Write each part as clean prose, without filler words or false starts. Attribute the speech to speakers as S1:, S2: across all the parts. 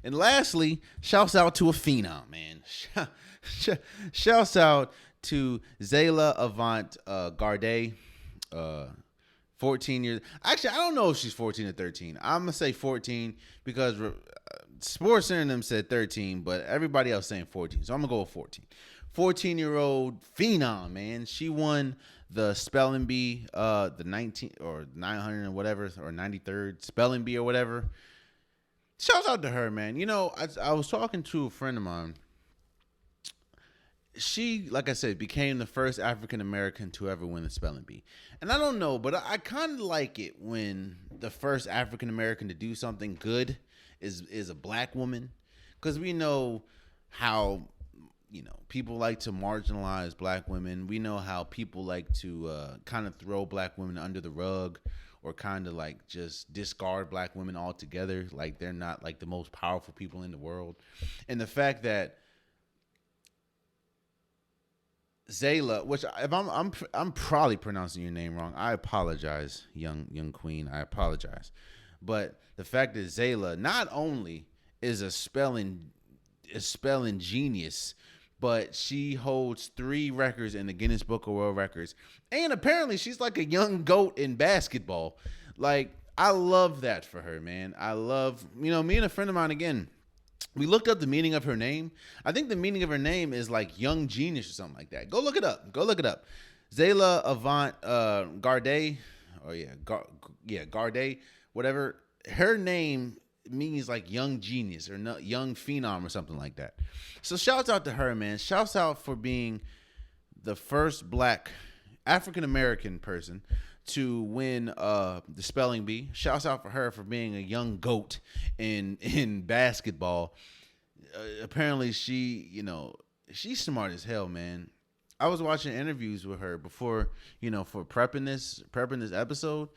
S1: And lastly, shouts out to a phenom, man. Shouts out to Zaila Avant-Garde, 14 years. Actually, I don't know if she's 14 or 13. I'm going to say 14 because Sports Center and them said 13, but everybody else saying 14. So I'm going to go with 14. 14-year-old phenom, man. She won the spelling bee, the 19 or 900 and whatever, or 93rd spelling bee or whatever. Shouts out to her, man. You know, I was talking to a friend of mine. She, like I said, became the first African American to ever win the spelling bee. And I don't know, but I kind of like it when the first African American to do something good is a black woman, because we know how people like to marginalize black women. We know how people like to kind of throw black women under the rug, or kind of like just discard black women altogether, like they're not like the most powerful people in the world. And the fact that Zayla, which if I'm probably pronouncing your name wrong, I apologize, young queen, I apologize. But the fact that Zayla not only is a spelling genius, but she holds 3 records in the Guinness Book of World Records. And apparently she's like a young goat in basketball. Like, I love that for her, man. I love, me and a friend of mine, again, we looked up the meaning of her name. I think the meaning of her name is like young genius or something like that. Go look it up. Zaila Avant-Garde, or Garde, whatever. Her name means like young genius, or young phenom, or something like that. So shouts out to her, man. Shouts out for being the first black African American person to win the spelling bee. Shouts out for her for being a young goat in basketball. Apparently she's smart as hell, man. I was watching interviews with her before, for prepping this episode,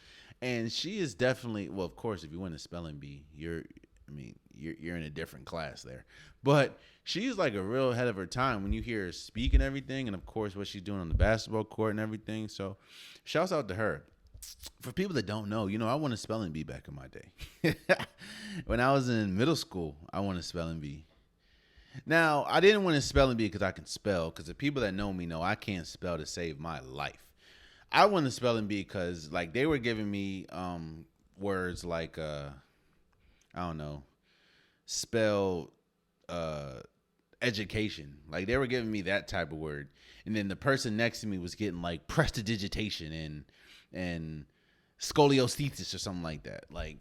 S1: and she is definitely, well, of course, if you win a spelling bee, you're in a different class there. But she's like a real ahead of her time when you hear her speak and everything, and of course what she's doing on the basketball court and everything. So shouts out to her. For people that don't know, I won a spelling bee back in my day. When I was in middle school, I won a spelling bee. Now, I didn't win a spelling bee because I can spell, because the people that know me know I can't spell to save my life. I won the spelling bee because like they were giving me words like I don't know, spell education. Like they were giving me that type of word, and then the person next to me was getting like prestidigitation and scoliosis or something like that. Like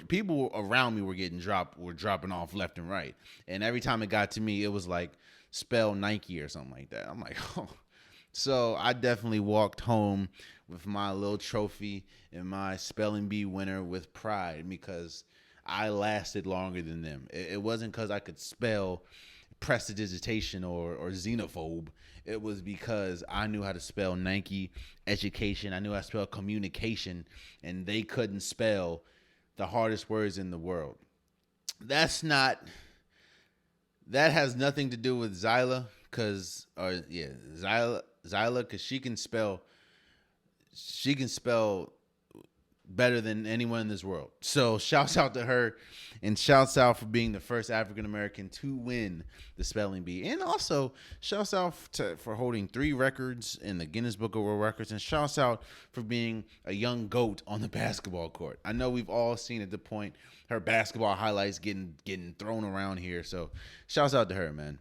S1: people around me were dropping off left and right, and every time it got to me, it was like spell Nike or something like that. I'm like, oh. So I definitely walked home with my little trophy and my spelling bee winner with pride, because I lasted longer than them. It wasn't because I could spell prestidigitation or xenophobe. It was because I knew how to spell Nike, education. I knew how to spell communication, and they couldn't spell the hardest words in the world. That has nothing to do with Zyla, because she can spell better than anyone in this world. So shouts out to her, and shouts out for being the first African American to win the spelling bee, and also shouts out for holding 3 records in the Guinness Book of World Records, and shouts out for being a young goat on the basketball court. I know we've all seen at the point her basketball highlights getting thrown around here, so shouts out to her, man.